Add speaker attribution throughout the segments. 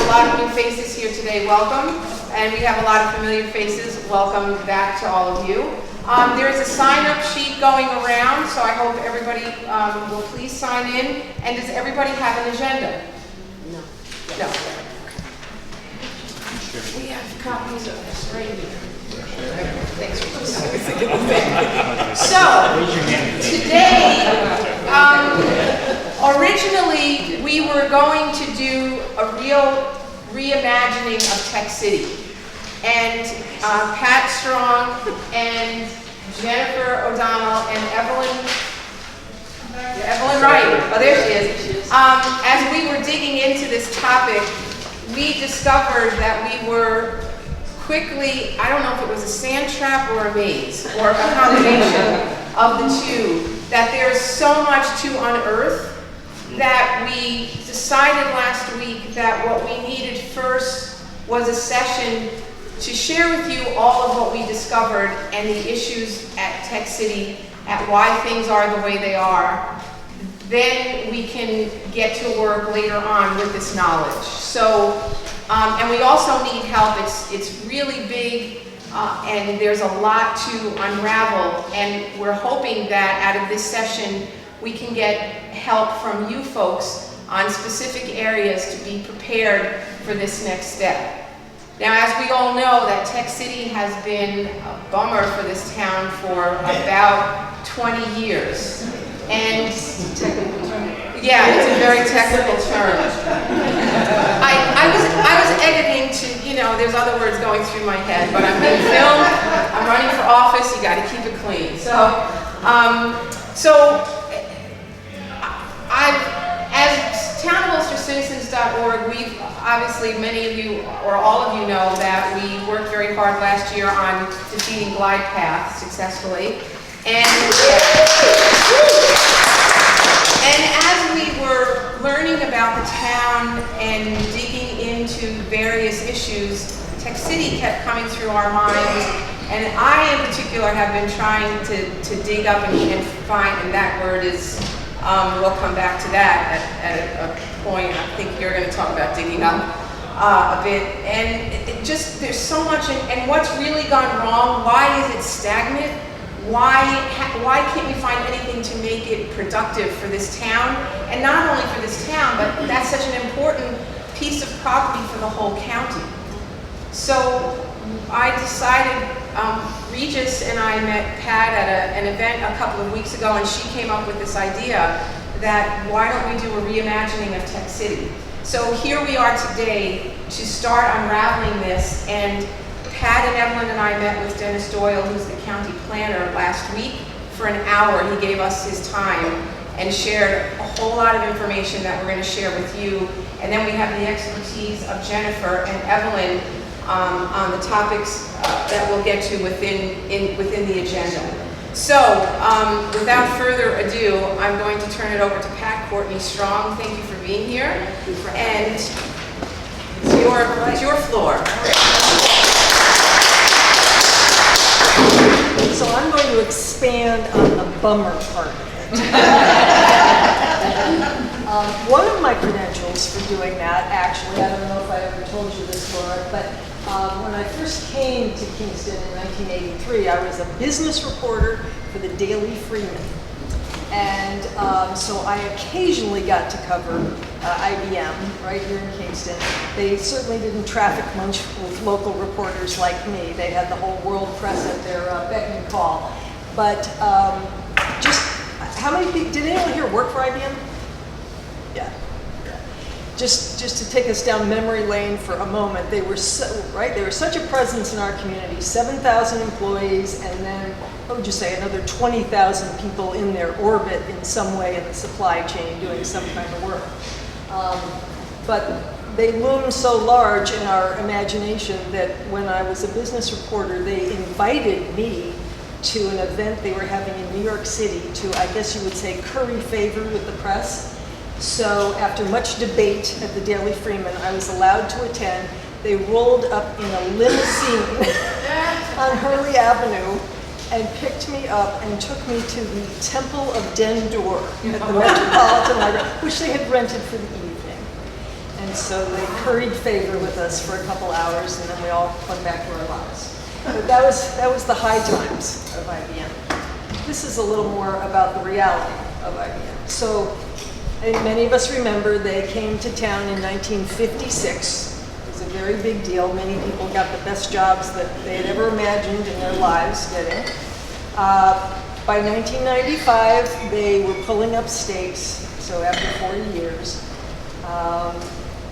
Speaker 1: lot of new faces here today. Welcome. And we have a lot of familiar faces. Welcome back to all of you. There's a sign-up sheet going around, so I hope everybody will please sign in. And does everybody have an agenda? No. No. We have copies of this right here. Thanks for So, today, originally we were going to do a real reimagining of Tech City. And Pat Strong and Jennifer O'Donnell and Evelyn Wright, oh there she is. As we were digging into this topic, we discovered that we were quickly, I don't know if it was a sand trap or a maze, or a combination of the two, that there's so much to unearth that we decided last week that what we needed first was a session to share with you all of what we discovered and the issues at Tech City, at why things are the way they are. Then we can get to work later on with this knowledge. So, and we also need help. It's really big, and there's a lot to unravel. And we're hoping that out of this session, we can get help from you folks on specific areas to be prepared for this next step. Now, as we all know, that Tech City has been a bummer for this town for about 20 years. And yeah, it's a very technical term. I was editing to, you know, there's other words going through my head, but I'm being filmed, I'm running for office, you gotta keep it clean. As townofulstercitizens.org, we've obviously, many of you, or all of you know that we worked very hard last year on defeating glide path successfully. And as we were learning about the town and digging into various issues, Tech City kept coming through our minds. And I, in particular, have been trying to dig up and find, and that word is, we'll come back to that at a point. I think you're going to talk about digging up a bit. And it just, there's so much, and what's really gone wrong? Why is it stagnant? Why can't we find anything to make it productive for this town? And not only for this town, but that's such an important piece of property for the whole county. So I decided, Regis and I met Pat at an event a couple of weeks ago, and she came up with this idea that why don't we do a reimagining of Tech City? So here we are today to start unraveling this, and Pat and Evelyn and I met with Dennis Doyle, who's the county planner, last week for an hour. He gave us his time and shared a whole lot of information that we're going to share with you. And then we have the expertise of Jennifer and Evelyn on the topics that we'll get to within the agenda. So, without further ado, I'm going to turn it over to Pat Courtney-Strong. Thank you for being here. And it's your floor.
Speaker 2: So I'm going to expand on the bummer part of it. One of my credentials for doing that, actually, I don't know if I ever told you this, Laura, but when I first came to Kingston in 1983, I was a business reporter for the Daily Freeman. And so I occasionally got to cover IBM right here in Kingston. They certainly didn't traffic much with local reporters like me. They had the whole world press at their beck and call. But just how many people, did anyone here work for IBM? Yeah. Just to take us down memory lane for a moment, they were they were such a presence in our community, 7,000 employees, and then, what would you say, another 20,000 people in their orbit in some way in the supply chain doing some kind of work. But they loomed so large in our imagination that when I was a business reporter, they invited me to an event they were having in New York City to, I guess you would say, curry favor with the press. So after much debate at the Daily Freeman, I was allowed to attend. They rolled up in a limousine on Hurley Avenue and picked me up and took me to the Temple of Dendur at the Metropolitan Library, which they had rented for the evening. And And so they curried favor with us for a couple hours, and then we all went back to our lives. But that was the high times of IBM. This is a little more about the reality of IBM. So, and many of us remember they came to town in 1956. It was a very big deal. Many people got the best jobs that they had ever imagined in their lives getting. By 1995, they were pulling up stakes, so after 40 years.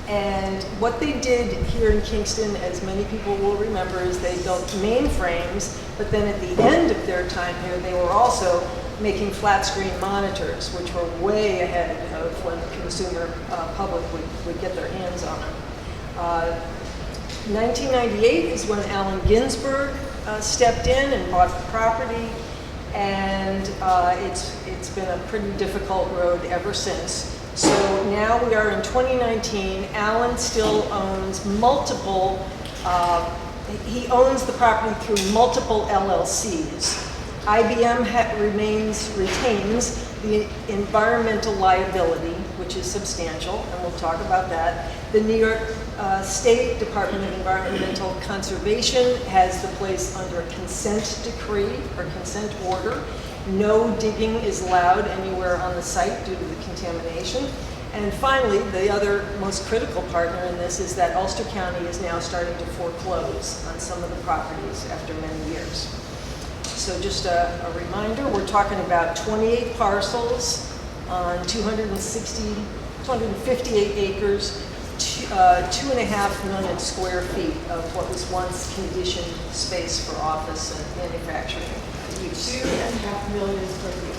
Speaker 2: And what they did here in Kingston, as many people will remember, is they built mainframes, but then at the end of their time here, they were also making flat screen monitors, which were way ahead of when the consumer public would get their hands on them. 1998 is when Allen Ginsberg stepped in and bought the property, and it's been a pretty difficult road ever since. So now we are in 2019. Allen still owns multiple, he owns the property through multiple LLCs. IBM retains the environmental liability, which is substantial, and we'll talk about that. The New York State Department of Environmental Conservation has the place under a consent decree or consent order. No digging is allowed anywhere on the site due to the contamination. And finally, the other most critical partner in this is that Ulster County is now starting to foreclose on some of the properties after many years. So just a reminder, we're talking about 28 parcels on 258 acres, 2.5 million square feet of what was once conditioned space for office and manufacturing use.
Speaker 1: 2.5 million square feet.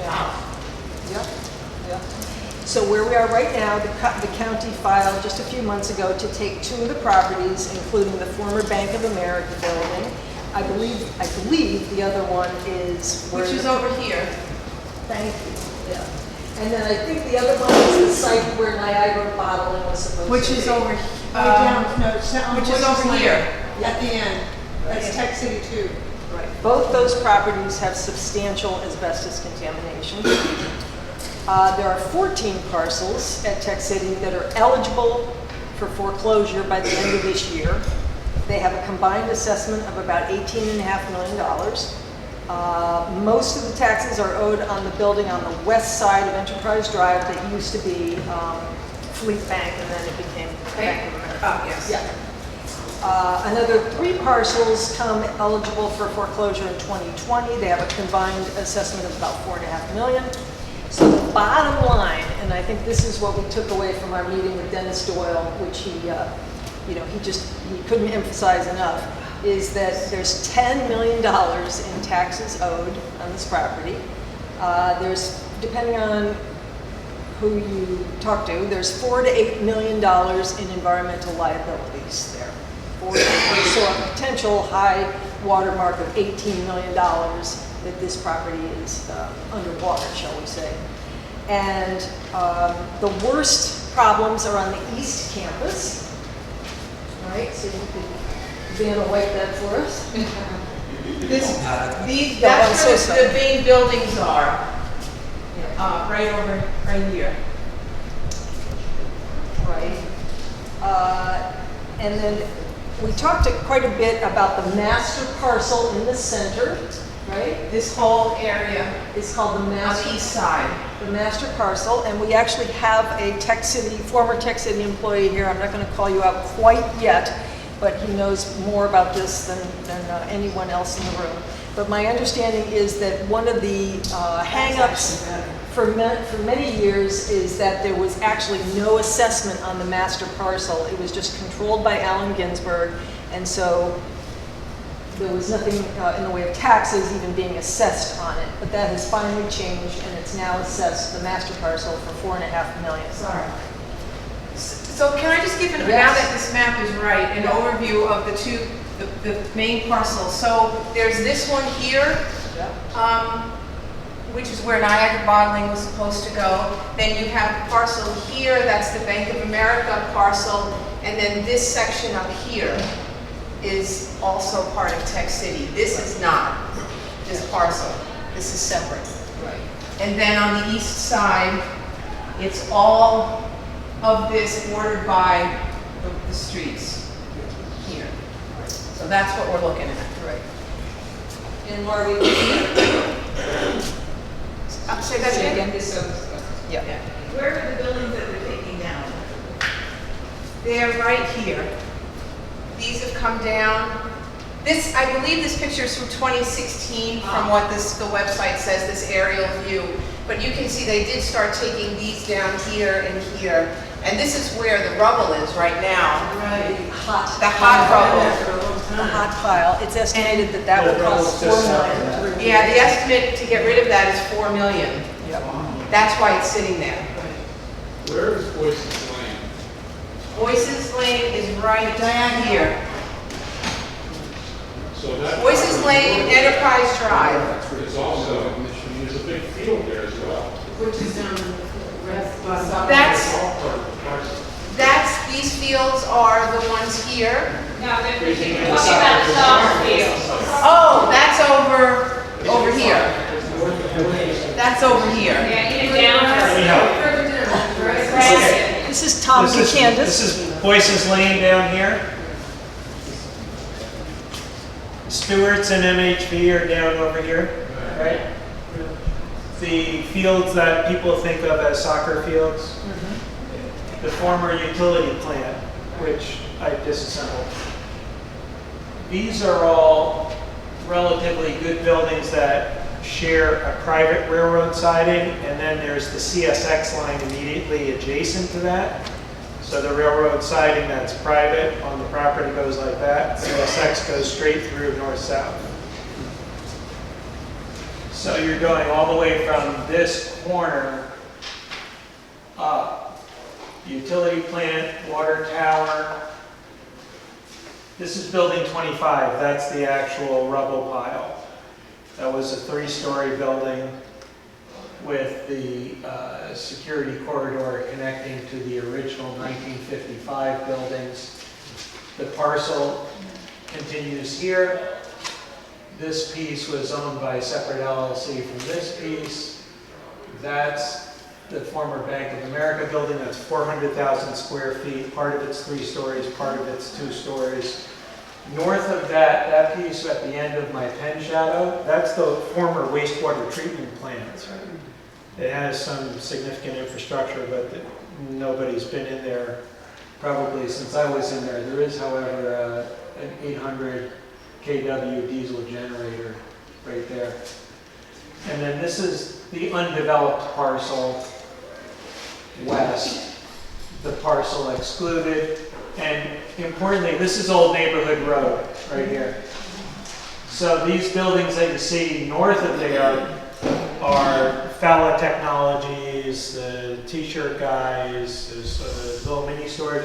Speaker 1: Yeah.
Speaker 2: Yep. Yep. So where we are right now, the county filed just a few months ago to take 2 of the properties, including the former Bank of America building. I believe the other one is where
Speaker 1: Which is over here.
Speaker 2: Thank you. Yeah. And then I think the other one is the site where Niagara Bottling was supposed
Speaker 3: Which
Speaker 2: to be.
Speaker 3: is over, which
Speaker 1: is over here.
Speaker 3: At the end. That's Tech City 2.
Speaker 2: Right. Both those properties have substantial asbestos contamination. There are 14 parcels at Tech City that are eligible for foreclosure by the end of this year. They have a combined assessment of about $18.5 million. Most of the taxes are owed on the building on the west side of Enterprise Drive that used to be Fleet Bank, and then it became Bank of America.
Speaker 1: Oh, yes.
Speaker 2: Yeah. Another 3 parcels come eligible for foreclosure in 2020. They have a combined assessment of about $4.5 million. So the bottom line, and I think this is what we took away from our meeting with Dennis Doyle, which he couldn't emphasize enough, is that there's $10 million in taxes owed on this property. There's, depending on who you talk to, there's $4 to $8 million in environmental liabilities there. So a potential high watermark of $18 million that this property is underwater, shall we say. And the worst problems are on the East Campus. All right, so you could Vanna wipe that for us.
Speaker 1: That's
Speaker 2: so
Speaker 1: where
Speaker 2: sorry.
Speaker 1: the main buildings are. Right here.
Speaker 2: Right. And then we talked quite a bit about the master parcel in the center, right?
Speaker 1: This whole area
Speaker 2: It's called the
Speaker 1: on the
Speaker 2: master,
Speaker 1: east side.
Speaker 2: the master parcel, and we actually have a former Tech City employee here. I'm not going to call you out quite yet, but he knows more about this than anyone else in the room. But my understanding is that one of the hang-ups for many years is that there was actually no assessment on the master parcel. It was just controlled by Allen Ginsberg, and so there was nothing in the way of taxes even being assessed on it. But that has finally changed, and it's now assessed, the master parcel, for $4.5 million.
Speaker 1: Sorry. So can I just give, now
Speaker 2: Yes.
Speaker 1: that this map is right, an overview of the main parcels? So there's this one here, which is where Niagara Bottling was supposed to go. Then you have a parcel here, that's the Bank of America parcel, and then this section up here is also part of Tech City. This is not, this parcel. This is separate.
Speaker 2: Right.
Speaker 1: And then on the east side, it's all of this bordered by the streets here. So that's what we're looking at.
Speaker 2: Right. And Laura, we
Speaker 1: Say that again?
Speaker 2: yeah.
Speaker 4: Where are the buildings that they're taking down?
Speaker 1: They're right here. These have come down. This, I believe this picture is from 2016 from what the website says, this aerial view. But you can see they did start taking these down here and here. And this is where the rubble is right now.
Speaker 2: Right.
Speaker 1: The hot rubble.
Speaker 2: The hot pile. It's estimated that that will cost $4 million to remove.
Speaker 1: Yeah, the estimate to get rid of that is $4 million.
Speaker 2: Yep.
Speaker 1: That's why it's sitting there.
Speaker 5: Where is Boyce's Lane?
Speaker 1: Boyce's Lane is right
Speaker 3: Diagonal.
Speaker 1: here.
Speaker 5: So that.
Speaker 1: Boyce's Lane, Enterprise Drive.
Speaker 5: Is also, there's a big field there as well.
Speaker 3: Which is down
Speaker 1: These fields are the ones here.
Speaker 4: No, they're talking about the soccer field.
Speaker 1: Oh, that's over here. That's over here.
Speaker 4: Yeah, even down.
Speaker 2: This is Tom Candace.
Speaker 6: This is Boyce's Lane down here. Stewart's and MHV are down over here, right? The fields that people think of as soccer fields. The former utility plant, which I disassembled. These are all relatively good buildings that share a private railroad siding, and then there's the CSX line immediately adjacent to that. So the railroad siding that's private on the property goes like that. CSX goes straight through north-south. So you're going all the way from this corner up. Utility plant, water tower. This is building 25. That's the actual rubble pile. That was a 3-story building with the security corridor connecting to the original 1955 buildings. The parcel continues here. This piece was owned by a separate LLC from this piece. That's the former Bank of America building. That's 400,000 square feet. Part of it's 3 stories, part of it's 2 stories. North of that, that piece at the end of my pen shadow, that's the former wastewater treatment plant. It has some significant infrastructure, but nobody's been in there probably since I was in there. There is, however, an 800 kW diesel generator right there. And then this is the undeveloped parcel west, the parcel excluded. And importantly, this is Old Neighborhood Road right here. So these buildings that you see north of there are Falla Technologies, the t-shirt guys, there's a little mini storage.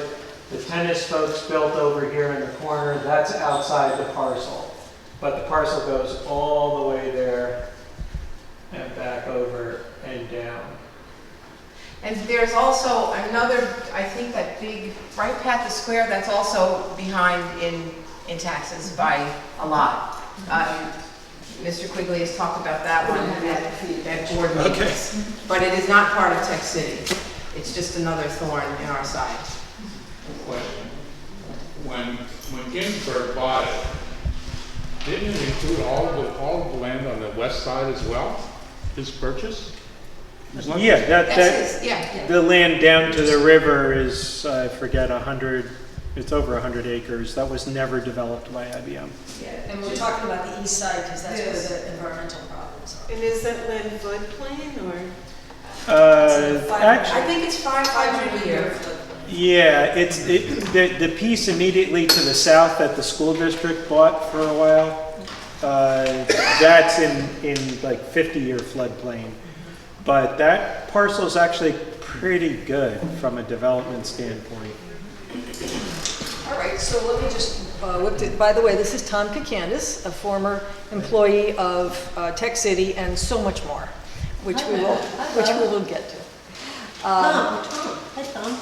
Speaker 6: The tennis folks built over here in the corner, that's outside the parcel. But the parcel goes all the way there and back over and down.
Speaker 1: And there's also another, I think that big, right past the square, that's also behind in taxes by a lot. Mr. Quigley has talked about that one at board meetings. But it is not part of Tech City. It's just another thorn in our side.
Speaker 5: Question. When Ginsburg bought it, didn't it include all of the land on the west side as well? His purchase?
Speaker 6: Yeah,
Speaker 1: That's his, yeah.
Speaker 6: the land down to the river is, I forget, 100, it's over 100 acres. That was never developed by IBM.
Speaker 2: And we're talking about the east side because that's where the environmental problems are.
Speaker 3: And is that land floodplain or?
Speaker 1: I
Speaker 6: Actually,
Speaker 1: think it's 500 a year.
Speaker 6: yeah, the piece immediately to the south that the school district bought for a while, that's in like 50-year floodplain. But that parcel is actually pretty good from a development standpoint.
Speaker 2: All right, so let me just, by the way, this is Tom Candace, a former employee of Tech City and so much more, which we will get to.
Speaker 3: Hi, Tom.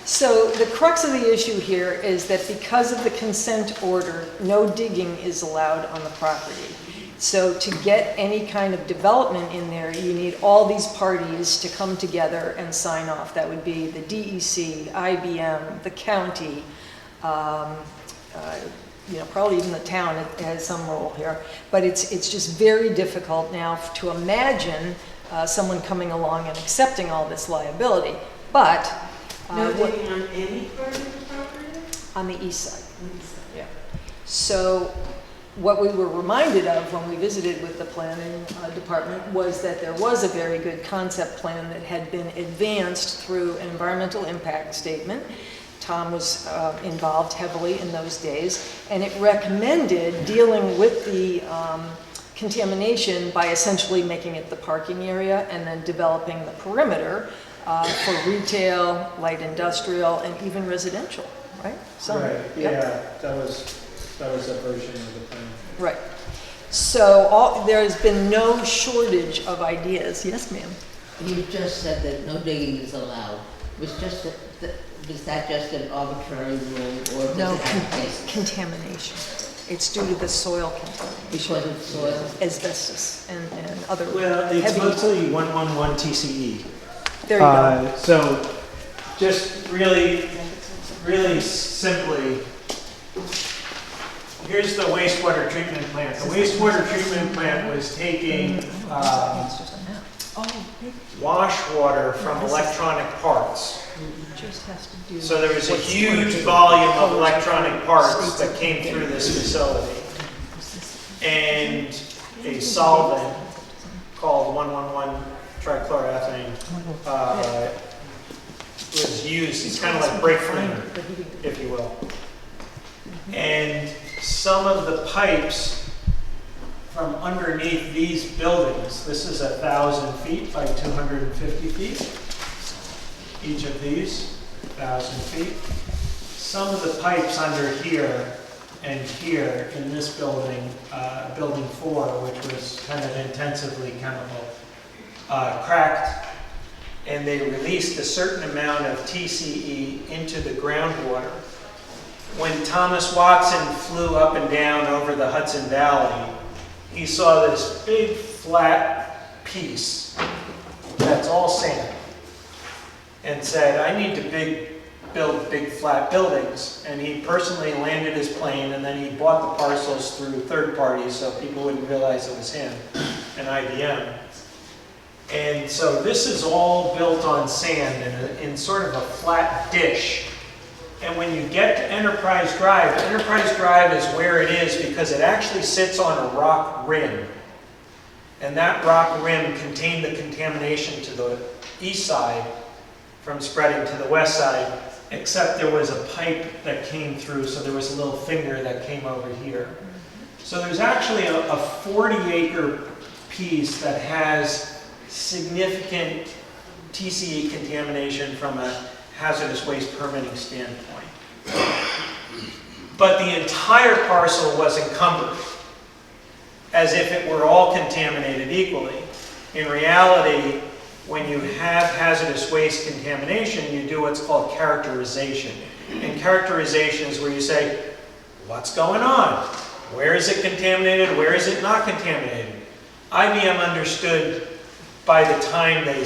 Speaker 2: So the crux of the issue here is that because of the consent order, no digging is allowed on the property. So to get any kind of development in there, you need all these parties to come together and sign off. That would be the DEC, IBM, the county, probably even the town has some role here. But it's just very difficult now to imagine someone coming along and accepting all this liability. But
Speaker 3: No digging on any part of the property?
Speaker 2: on the east side. Yeah. So what we were reminded of when we visited with the planning department was that there was a very good concept plan that had been advanced through an environmental impact statement. Tom was involved heavily in those days, and it recommended dealing with the contamination by essentially making it the parking area and then developing the perimeter for retail, light industrial, and even residential, right? Some,
Speaker 6: Right,
Speaker 2: yep.
Speaker 6: yeah, that was a version of the plan.
Speaker 2: Right. So there's been no shortage of ideas. Yes, ma'am.
Speaker 7: You just said that no digging is allowed. Was that just an arbitrary rule, or does
Speaker 2: No
Speaker 7: it have a basis?
Speaker 2: contamination. It's due to the soil contamination,
Speaker 7: Because of soil?
Speaker 2: asbestos, and other
Speaker 6: Well, it's
Speaker 2: heavy.
Speaker 6: mostly 111 TCE.
Speaker 2: There you go.
Speaker 6: So just really simply, here's the wastewater treatment plant. The wastewater treatment plant was taking
Speaker 2: It's just a map. Oh, maybe
Speaker 6: wash water from electronic parts.
Speaker 2: it just has to do.
Speaker 6: So there was a
Speaker 2: what's
Speaker 6: huge
Speaker 2: stored.
Speaker 6: volume of electronic parts that came through this facility. And a solvent called 111 trichloroethane was used. It's kind of like brake cleaner, if you will. And some of the pipes from underneath these buildings, this is 1,000 feet by 250 feet. Each of these, 1,000 feet. Some of the pipes under here and here in this building, building 4, which was kind of intensively chemical, cracked, and they released a certain amount of TCE into the groundwater. When Thomas Watson flew up and down over the Hudson Valley, he saw this big flat piece that's all sand and said, I need to build big flat buildings. And he personally landed his plane, and then he bought the parcels through third parties so people wouldn't realize it was him, and IBM. And so this is all built on sand in sort of a flat dish. And when you get to Enterprise Drive is where it is because it actually sits on a rock rim. And that rock rim contained the contamination to the east side from spreading to the west side, except there was a pipe that came through, so there was a little finger that came over here. So there's actually a 40-acre piece that has significant TCE contamination from a hazardous waste permitting standpoint. But the entire parcel was encumbered, as if it were all contaminated equally. In reality, when you have hazardous waste contamination, you do what's called characterization. And characterization is where you say, what's going on? Where is it contaminated? Where is it not contaminated? IBM understood by the time they,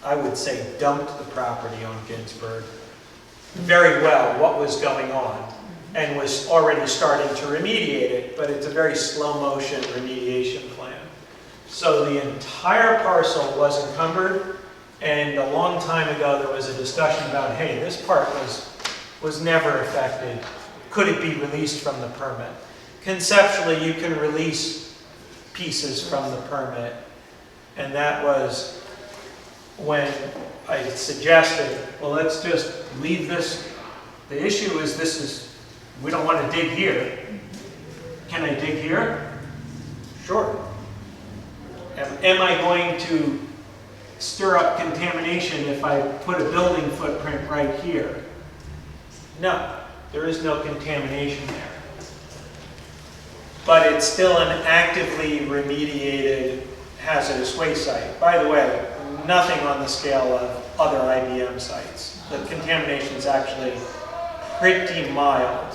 Speaker 6: I would say, dumped the property on Ginsburg very well what was going on and was already starting to remediate it, but it's a very slow motion remediation plan. So the entire parcel was encumbered, and a long time ago there was a discussion about, hey, this part was never affected. Could it be released from the permit? Conceptually, you can release pieces from the permit, and that was when I suggested, well, let's just leave this. The issue is we don't want to dig here. Can I dig here? Sure. Am I going to stir up contamination if I put a building footprint right here? No, there is no contamination there. But it's still an actively remediated hazardous waste site. By the way, nothing on the scale of other IBM sites. The contamination is actually pretty mild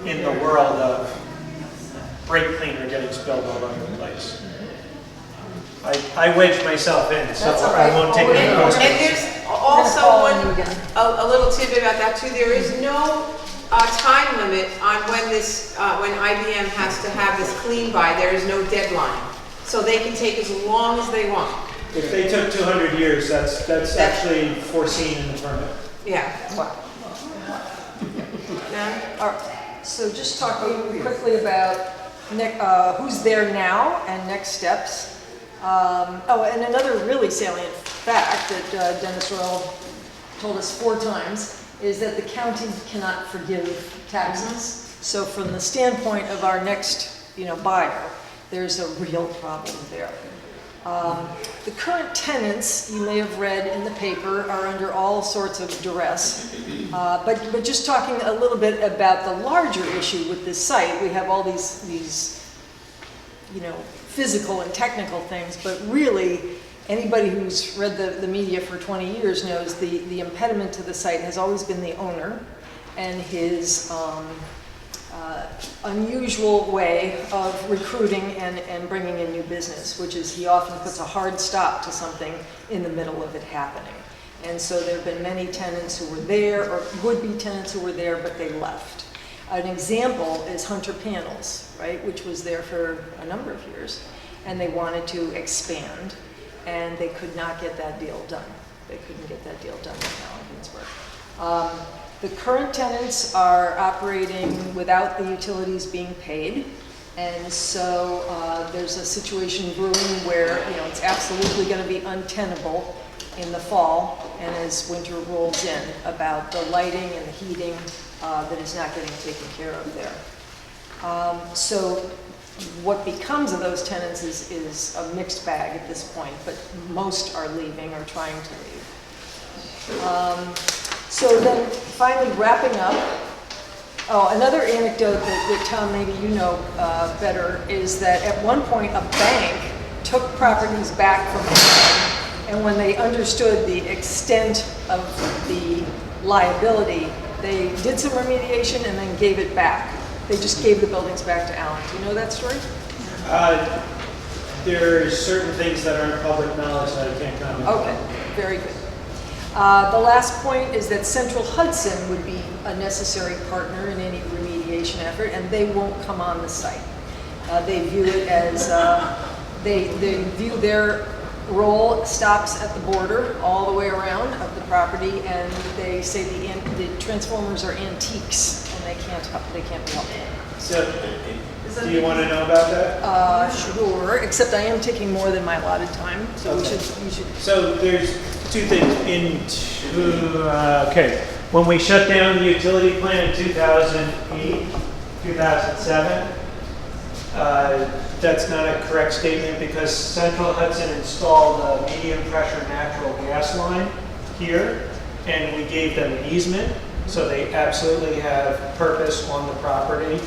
Speaker 6: in the world of brake cleaner getting spilled all over the place. I wedged myself in, so
Speaker 2: That's all
Speaker 6: I
Speaker 2: right.
Speaker 6: won't take
Speaker 2: Oh,
Speaker 6: any
Speaker 2: and-
Speaker 1: And
Speaker 6: questions.
Speaker 1: there's
Speaker 2: We're
Speaker 1: also
Speaker 2: gonna call on
Speaker 1: one,
Speaker 2: you again.
Speaker 1: a little tidbit about that too. There is no time limit on when this, when IBM has to have this clean by. There is no deadline. So they can take as long as they want.
Speaker 6: If they took 200 years, that's actually foreseen in the permit.
Speaker 1: Yeah.
Speaker 2: Wow.
Speaker 1: No?
Speaker 2: All right, so just talking quickly about who's there now and next steps. Oh, and another really salient fact that Dennis Royal told us 4 times is that the county cannot forgive taxes. So from the standpoint of our next, buyer, there's a real problem there. The current tenants, you may have read in the paper, are under all sorts of duress. But just talking a little bit about the larger issue with this site, we have all these physical and technical things, but really, anybody who's read the media for 20 years knows the impediment to the site has always been the owner and his unusual way of recruiting and bringing in new business, which is he often puts a hard stop to something in the middle of it happening. And so there have been many tenants who were there, or would-be tenants who were there, but they left. An example is Hunter Panels, right, which was there for a number of years, and they wanted to expand, and they could not get that deal done. They couldn't get that deal done with Allen Ginsberg. The current tenants are operating without the utilities being paid, and so there's a situation brewing where it's absolutely going to be untenable in the fall and as winter rolls in about the lighting and the heating that is not getting taken care of there. So what becomes of those tenants is a mixed bag at this point, but most are leaving or trying to leave. So then finally wrapping up, another anecdote that Tom, maybe you know better, is that at one point a bank took properties back from them, and when they understood the extent of the liability, they did some remediation and then gave it back. They just gave the buildings back to Allen. Do you know that story?
Speaker 6: There are certain things that aren't public knowledge that I can't comment on.
Speaker 2: Okay, very good. The last point is that Central Hudson would be a necessary partner in any remediation effort, and they won't come on the site. They view it as, they view their role stops at the border all the way around of the property, and they say the transformers are antiques, and they can't be helped.
Speaker 6: So, do you want to know about that?
Speaker 2: Sure, except I am taking more than my allotted time, so
Speaker 6: Okay.
Speaker 2: you should.
Speaker 6: So there's 2 things. Okay, when we shut down the utility plant in 2008, 2007, that's not a correct statement because Central Hudson installed a medium pressure natural gas line here, and we gave them an easement, so they absolutely have purpose on the property.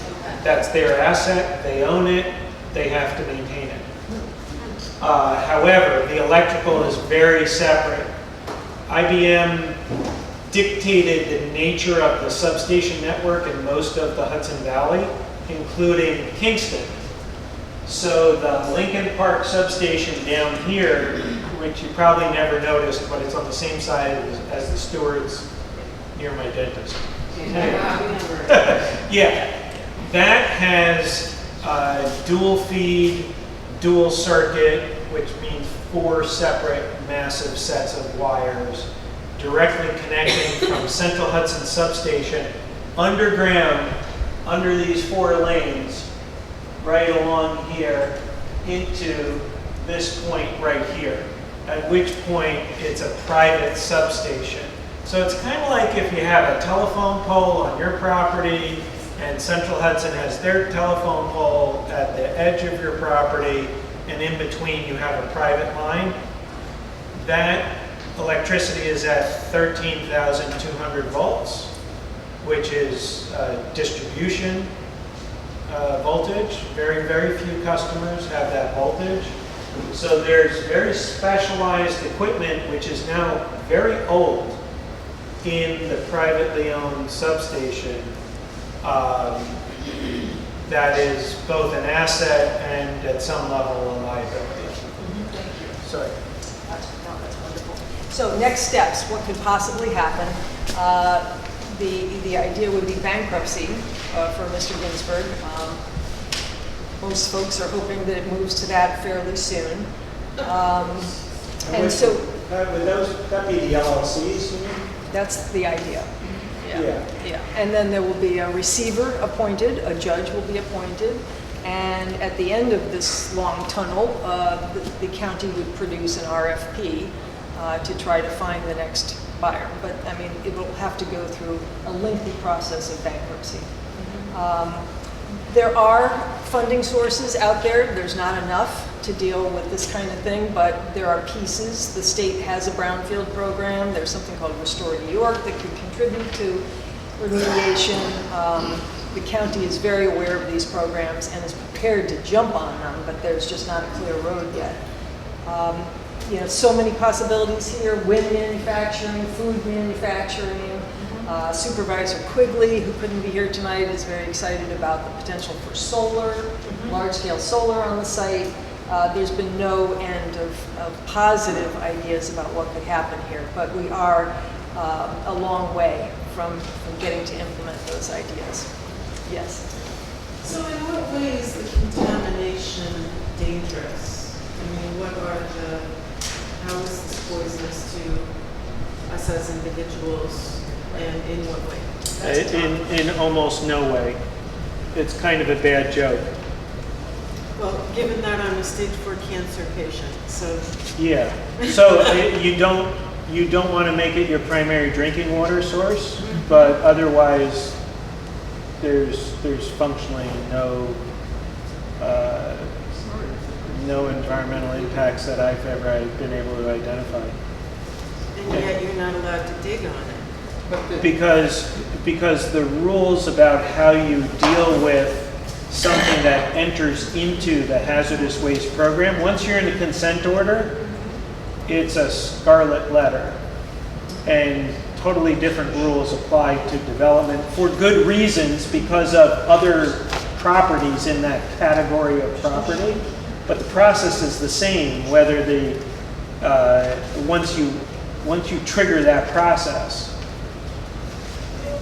Speaker 6: That's their asset, they own it, they have to maintain it. However, the electrical is very separate. IBM dictated the nature of the substation network in most of the Hudson Valley, including Kingston. So the Lincoln Park substation down here, which you probably never noticed, but it's on the same side as the Stewart's near my dentist. Yeah, that has dual feed, dual circuit, which means 4 separate massive sets of wires directly connecting from Central Hudson substation underground under these 4 lanes right along here into this point right here, at which point it's a private substation. So it's kind of like if you have a telephone pole on your property and Central Hudson has their telephone pole at the edge of your property, and in between you have a private line. That electricity is at 13,200 volts, which is distribution voltage. Very, very few customers have that voltage. So there's very specialized equipment, which is now very old, in the privately owned substation. that is both an asset and at some level a liability.
Speaker 2: Thank you.
Speaker 6: Sorry.
Speaker 2: That's wonderful. So next steps, what could possibly happen? The idea would be bankruptcy for Mr. Ginsburg. Most folks are hoping that it moves to that fairly soon. And so
Speaker 6: Would that be the LLCs, you mean?
Speaker 2: that's the idea.
Speaker 6: Yeah.
Speaker 2: Yeah, and then there will be a receiver appointed, a judge will be appointed, and at the end of this long tunnel, the county would produce an RFP to try to find the next buyer. But, I mean, it will have to go through a lengthy process of bankruptcy. There are funding sources out there. There's not enough to deal with this kind of thing, but there are pieces. The state has a brownfield program. There's something called Restore New York that could contribute to remediation. The county is very aware of these programs and is prepared to jump on them, but there's just not a clear road yet. You know, so many possibilities here: wind manufacturing, food manufacturing. Supervisor Quigley, who couldn't be here tonight, is very excited about the potential for solar, large-scale solar on the site. There's been no end of positive ideas about what could happen here, but we are a long way from getting to implement those ideas. Yes?
Speaker 3: So in what way is the contamination dangerous? I mean, how is this poisonous to us as individuals, and in what way?
Speaker 6: In almost no way. It's kind of a bad joke.
Speaker 3: Well, given that I'm a stage 4 cancer patient, so.
Speaker 6: Yeah. So you don't want to make it your primary drinking water source, but otherwise there's functionally no environmental impacts that I've ever been able to identify.
Speaker 3: And yet you're not allowed to dig on it.
Speaker 6: Because the rules about how you deal with something that enters into the hazardous waste program, once you're in a consent order, it's a scarlet letter. And totally different rules apply to development for good reasons because of other properties in that category of property. But the process is the same whether once you trigger that process.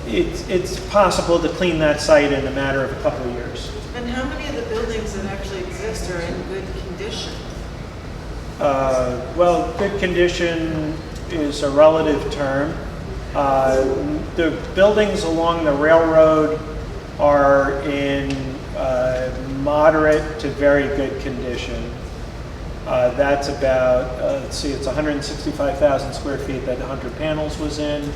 Speaker 6: It's possible to clean that site in a matter of a couple of years.
Speaker 3: And how many of the buildings that actually exist are in good condition?
Speaker 6: Well, good condition is a relative term. The buildings along the railroad are in moderate to very good condition. That's about, let's see, it's 165,000 square feet that 100 Panels was in.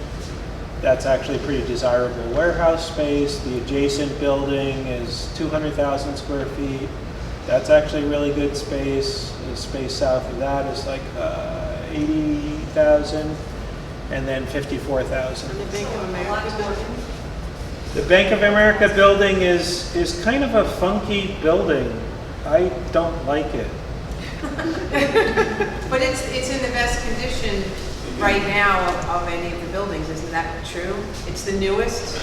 Speaker 6: That's actually a pretty desirable warehouse space. The adjacent building is 200,000 square feet. That's actually really good space. The space south of that is like 80,000, and then 54,000.
Speaker 3: And the Bank of America building?
Speaker 6: The Bank of America building is kind of a funky building. I don't like it.
Speaker 1: But it's in the best condition right now of any of the buildings, isn't that true? It's the newest?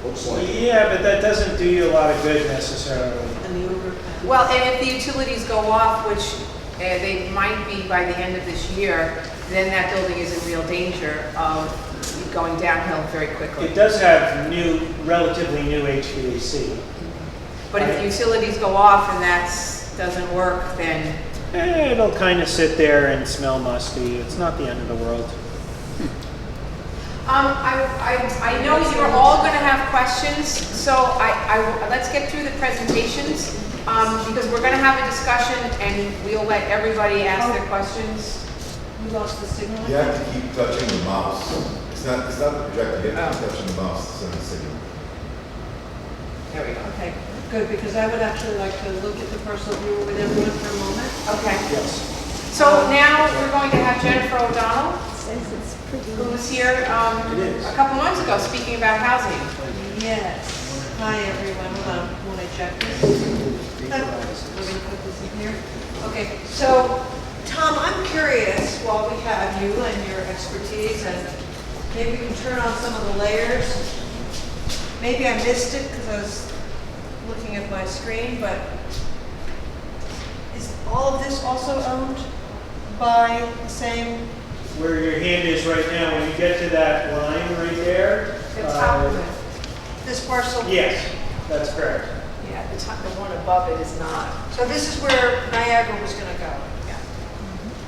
Speaker 8: Looks like it.
Speaker 6: Yeah, but that doesn't do you a lot of good necessarily.
Speaker 3: And the overpass?
Speaker 1: Well, and if the utilities go off, which they might be by the end of this year, then that building is in real danger of going downhill very quickly.
Speaker 6: It does have relatively new HVAC.
Speaker 1: But if the utilities go off and that doesn't work, then
Speaker 6: It'll kind of sit there and smell musty. It's not the end of the world.
Speaker 1: I know you're all going to have questions, so let's get through the presentations because we're going to have a discussion and we'll let everybody ask their questions.
Speaker 2: You lost the signal?
Speaker 8: You have to keep touching the mouse. It's not the projector, you have to keep touching the mouse to send the signal.
Speaker 1: There we go.
Speaker 9: Okay, good, because I would actually like to look at the personal view with everyone for a moment.
Speaker 1: Okay.
Speaker 6: Yes.
Speaker 1: So now we're going to have Jennifer O'Donnell, who was here a couple months ago speaking about housing.
Speaker 9: Yes. Hi, everyone. Hold on, when I check this. We're going to put this in here. Okay, so Tom, I'm curious, while we have you and your expertise, and maybe we can turn on some of the layers. Maybe I missed it because I was looking at my screen, but is all of this also owned by the same?
Speaker 6: Where your hand is right now, when you get to that line right there.
Speaker 9: The top of it. This parcel?
Speaker 6: Yes, that's correct.
Speaker 2: Yeah, the top, the one above it is not.
Speaker 9: So this is where Niagara was gonna go? Yeah.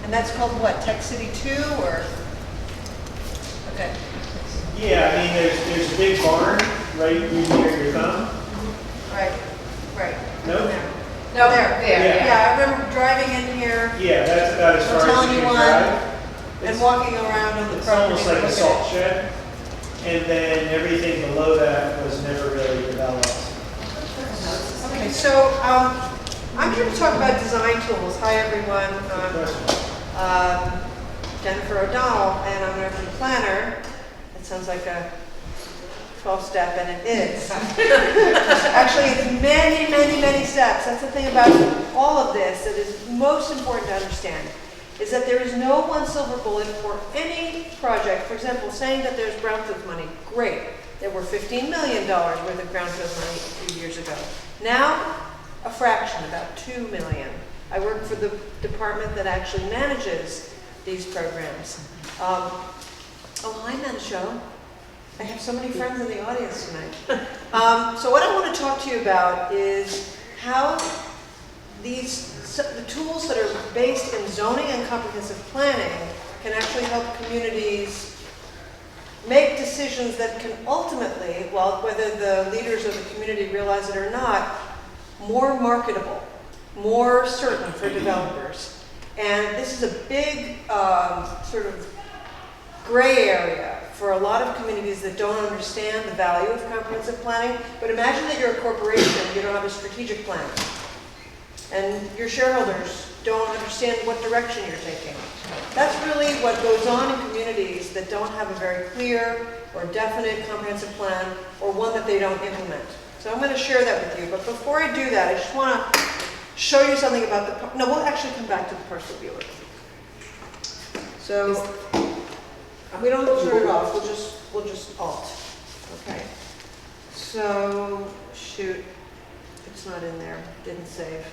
Speaker 9: And that's called what, Tech City 2 or? Okay.
Speaker 6: Yeah, I mean, there's a big barn right near your thumb.
Speaker 9: Right, right.
Speaker 6: No?
Speaker 9: There.
Speaker 1: No,
Speaker 9: There.
Speaker 6: Yeah.
Speaker 9: Yeah, I remember driving in here
Speaker 6: Yeah, that's about as
Speaker 9: I'm
Speaker 6: far as
Speaker 9: telling
Speaker 6: you
Speaker 9: you
Speaker 6: can
Speaker 9: what,
Speaker 6: drive.
Speaker 9: and
Speaker 6: It's-
Speaker 9: walking around on the
Speaker 6: It's
Speaker 9: property.
Speaker 6: almost like a
Speaker 9: looking
Speaker 6: salt
Speaker 9: at-
Speaker 6: shed, and then everything below that was never really developed.
Speaker 9: Okay, so I'm here to talk about design tools. Hi, everyone.
Speaker 6: Good question.
Speaker 9: Jennifer O'Donnell, and I'm an urban planner. It sounds like a 12-step, and it is. Actually, it's many, many, many steps. That's the thing about all of this that is most important to understand, is that there is no one silver bullet for any project. For example, saying that there's brownfield money, great. There were $15 million worth of brownfield money a few years ago. Now, a fraction, about $2 million. I work for the department that actually manages these programs. Oh, hi, Mansho. I have so many friends in the audience tonight. So what I want to talk to you about is how the tools that are based in zoning and comprehensive planning can actually help communities make decisions that can ultimately, well, whether the leaders of the community realize it or not, more marketable, more certain for developers. And this is a big sort of gray area for a lot of communities that don't understand the value of comprehensive planning. But imagine that you're a corporation, you don't have a strategic plan. And your shareholders don't understand what direction you're taking. That's really what goes on in communities that don't have a very clear or definite comprehensive plan, or one that they don't implement. So I'm going to share that with you. But before I do that, I just want to show you something about the, no, we'll actually come back to the parcel viewer. So we don't turn it off, we'll just alt. Okay. So, shoot, it's not in there, didn't save.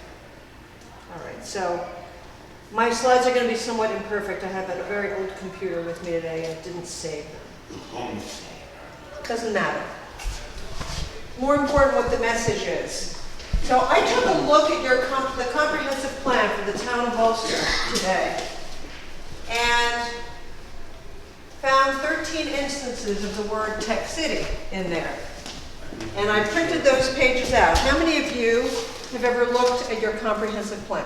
Speaker 9: All right, so my slides are going to be somewhat imperfect. I have a very old computer with me today and it didn't save them. Doesn't matter. More important what the message is. So I took a look at the comprehensive plan for the town of Ulster today and found 13 instances of the word Tech City in there. And I printed those pages out. How many of you have ever looked at your comprehensive plan?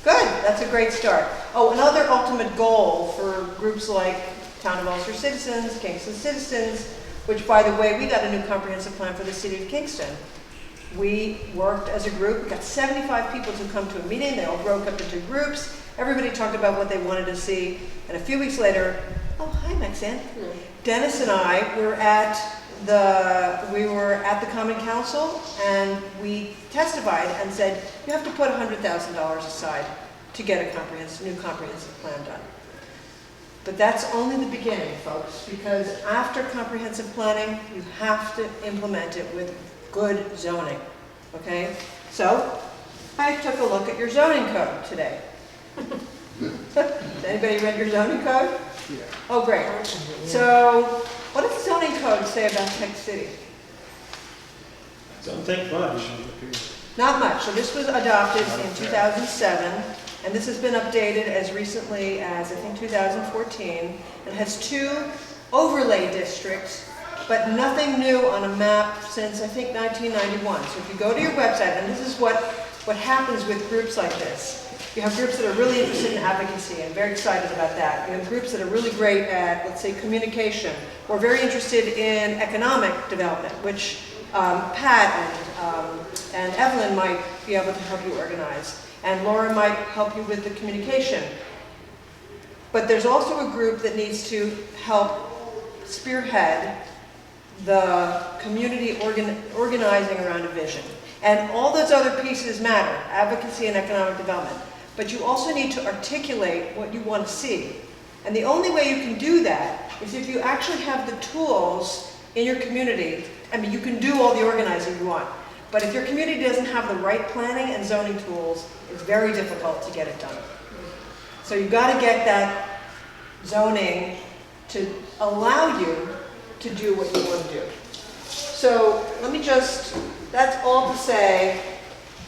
Speaker 9: Good, that's a great start. Oh, another ultimate goal for groups like Town of Ulster Citizens, Kingston Citizens, which, by the way, we got a new comprehensive plan for the city of Kingston. We worked as a group. We got 75 people to come to a meeting. They all broke up into groups. Everybody talked about what they wanted to see. And a few weeks later, oh, hi, Maxine. Dennis and I were at the Common Council, and we testified and said, you have to put $100,000 aside to get a new comprehensive plan done. But that's only the beginning, folks, because after comprehensive planning, you have to implement it with good zoning, okay? So, I took a look at your zoning code today. Has anybody read your zoning code? Yeah. Oh, great. So, what does the zoning code say about Tech City?
Speaker 6: Don't think much.
Speaker 9: Not much. So this was adopted in 2007, and this has been updated as recently as, I think, 2014. It has 2 overlay districts, but nothing new on a map since, I think, 1991. So if you go to your website, and this is what happens with groups like this. You have groups that are really interested in advocacy and very excited about that. You have groups that are really great at, let's say, communication, or very interested in economic development, which Pat and Evelyn might be able to help you organize. And Laura might help you with the communication. But there's also a group that needs to help spearhead the community organizing around a vision. And all those other pieces matter, advocacy and economic development. But you also need to articulate what you want to see. And the only way you can do that is if you actually have the tools in your community. I mean, you can do all the organizing you want,
Speaker 2: But if your community doesn't have the right planning and zoning tools, it's very difficult to get it done. So you've got to get that zoning to allow you to do what you want to do. So let me just, that's all to say,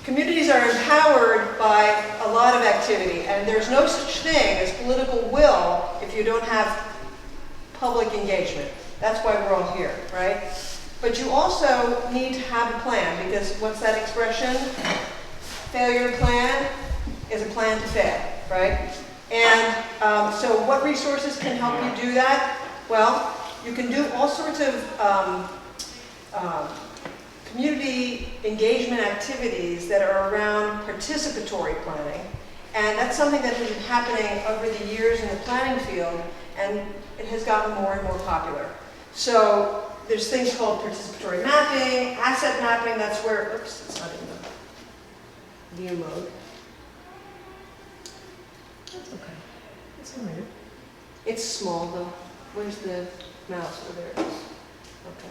Speaker 2: communities are empowered by a lot of activity, and there's no such thing as political will if you don't have public engagement. That's why we're all here, right? But you also need to have a plan, because what's that expression? Failure to plan is a plan to fail, right? And so what resources can help you do that? Well, you can do all sorts of community engagement activities that are around participatory planning. And that's something that has been happening over the years in the planning field, and it has gotten more and more popular. So there's things called participatory mapping, asset mapping, that's where, oops, it's not in the view mode. That's okay. It's all right. It's small though. Where's the mouse? Oh, there it is. Okay.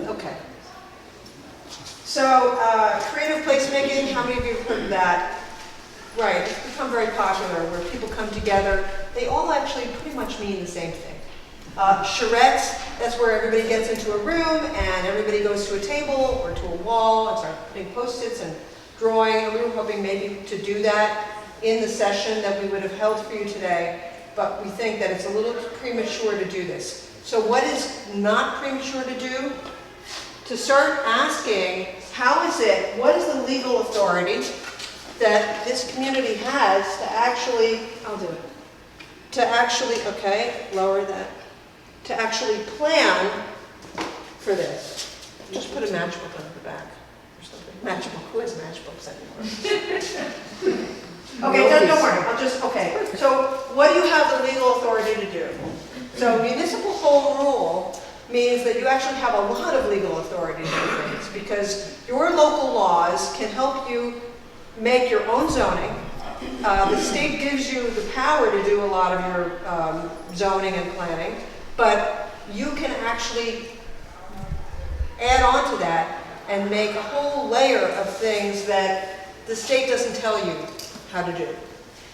Speaker 2: Okay. So, creative placemaking, how many of you have heard of that? Right, it's become very popular where people come together. They all actually pretty much mean the same thing. Charrettes, that's where everybody gets into a room and everybody goes to a table or to a wall and starts putting Post-its and drawing. And we were hoping maybe to do that in the session that we would have held for you today, but we think that it's a little premature to do this. So what is not premature to do? To start asking, how is it, what is the legal authority that this community has to actually, I'll do it, to actually, okay, lower that, to actually plan for this. Just put a matchbook on the back or something. Matchbook, who has matchbooks anymore? Okay, don't worry, I'll just, okay. So what do you have the legal authority to do? So municipal home rule means that you actually have a lot of legal authority to do things, because your local laws can help you make your own zoning. The state gives you the power to do a lot of your zoning and planning, but you can actually add on to that and make a whole layer of things that the state doesn't tell you how to do.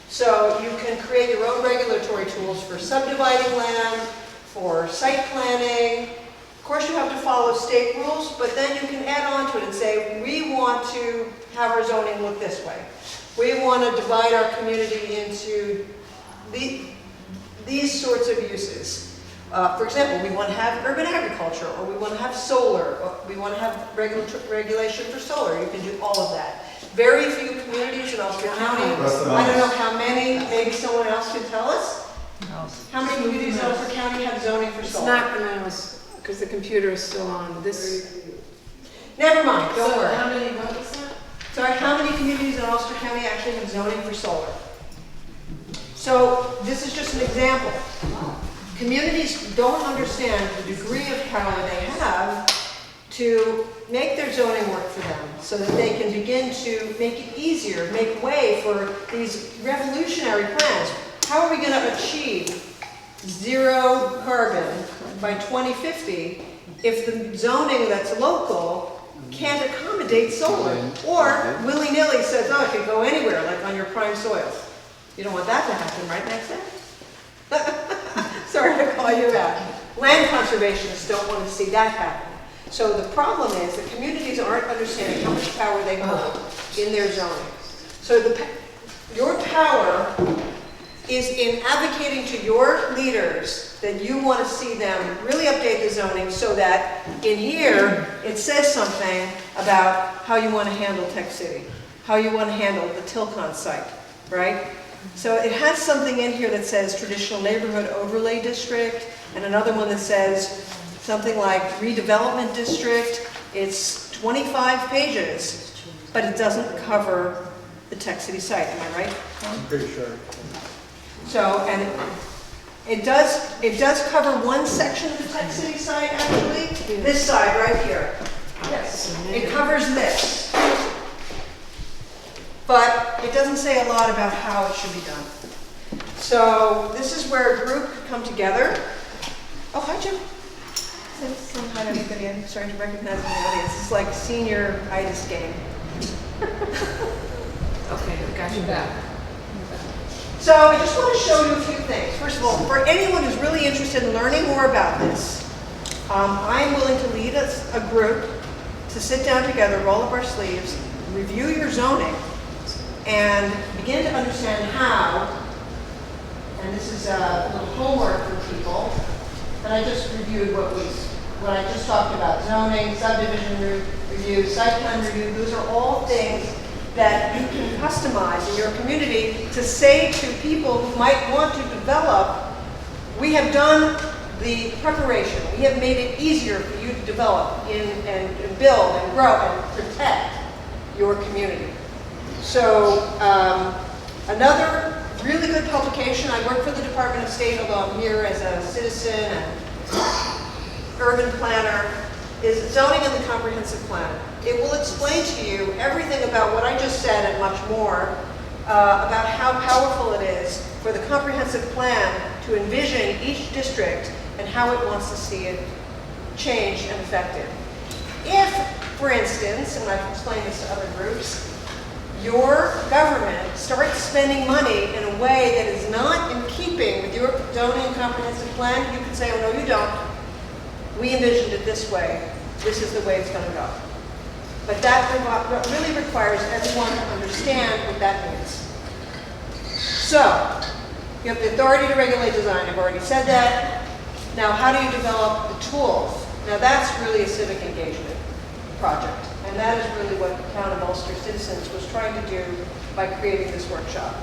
Speaker 2: So you can create your own regulatory tools for subdividing land, for site planning. Of course, you have to follow state rules, but then you can add on to it and say, we want to have our zoning look this way. We want to divide our community into these sorts of uses. For example, we want to have urban agriculture, or we want to have solar, or we want to have regulation for solar. You can do all of that. Very few communities in Ulster County, I don't know how many, maybe someone else could tell us. How many communities in Ulster County have zoning for solar?
Speaker 1: It's not the mouse, because the computer is still on this.
Speaker 2: Never mind, don't
Speaker 3: So
Speaker 2: worry.
Speaker 3: how many, what was that?
Speaker 2: Sorry, how many communities in Ulster County actually have zoning for solar? So this is just an example. Communities don't understand the degree of power they have to make their zoning work for them, so that they can begin to make it easier, make way for these revolutionary plans. How are we going to achieve zero carbon by 2050 if the zoning that's local can't accommodate solar, or willy-nilly says, oh, it can go anywhere, like on your prime soil? You don't want that to happen, right, Nexa? Sorry to call you out. Land conservationists don't want to see that happen. So the problem is that communities aren't understanding how much power they hold in their zoning. So your power is in advocating to your leaders that you want to see them really update the zoning so that in here it says something about how you want to handle Tech City, how you want to handle the Tilcon site, right? So it has something in here that says traditional neighborhood overlay district, and another one that says something like redevelopment district. It's 25 pages, but it doesn't cover the Tech City site, am I right?
Speaker 10: I'm pretty sure.
Speaker 2: So, and it does cover one section of the Tech City site, actually. This side right here. Yes, it covers this. But it doesn't say a lot about how it should be done.
Speaker 9: So this is where a group could come together. Oh, hi, Jim. Say hi to everybody. I'm starting to recognize in the audience. It's like senior itis game.
Speaker 1: Okay, I got you back.
Speaker 9: So I just want to show you a few things. First of all, for anyone who's really interested in learning more about this, I'm willing to lead a group to sit down together, roll up our sleeves, review your zoning, and begin to understand how, and this is a little homework for people, and I just reviewed what I just talked about, zoning, subdivision review, site plan review. Those are all things that you can customize in your community to say to people who might want to develop. We have done the preparation. We have made it easier for you to develop and build and grow and protect your community. So another really good publication, I work for the Department of State, although I'm here as a citizen and urban planner, is Zoning and the Comprehensive Plan. It will explain to you everything about what I just said and much more about how powerful it is for the comprehensive plan to envision each district and how it wants to see it changed and affected. If, for instance, and I've explained this to other groups, your government starts spending money in a way that is not in keeping with your zoning and comprehensive plan, you can say, oh no, you don't. We envisioned it this way. This is the way it's going to go. But that really requires everyone to understand what that means. So, you have the authority to regulate design. I've already said that. Now, how do you develop the tools? Now, that's really a civic engagement project. And that is really what the Town of Ulster Citizens was trying to do by creating this workshop.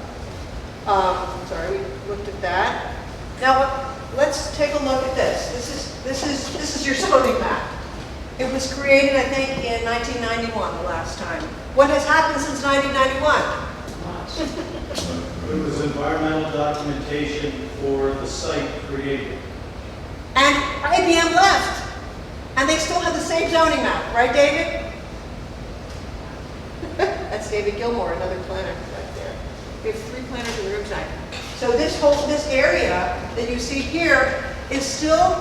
Speaker 9: Sorry, we looked at that. Now, let's take a look at this. This is your zoning map. It was created, I think, in 1991, the last time. What has happened since 1991?
Speaker 10: It was environmental documentation for the site created.
Speaker 9: And IBM left. And they still have the same zoning map, right, David? That's David Gilmore, another planner right there. We have 3 planners in the room tonight. So this area that you see here is still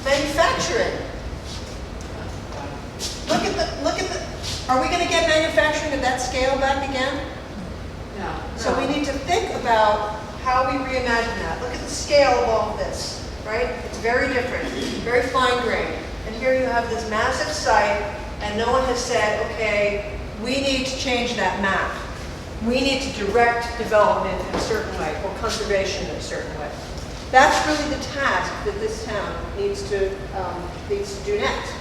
Speaker 9: manufacturing. Look at the, are we going to get manufacturing at that scale back again?
Speaker 3: No.
Speaker 9: So we need to think about how we reimagine that. Look at the scale of all of this, right? It's very different, very fine grained. And here you have this massive site, and no one has said, okay, we need to change that map. We need to direct development in a certain way, or conservation in a certain way. That's really the task that this town needs to do next.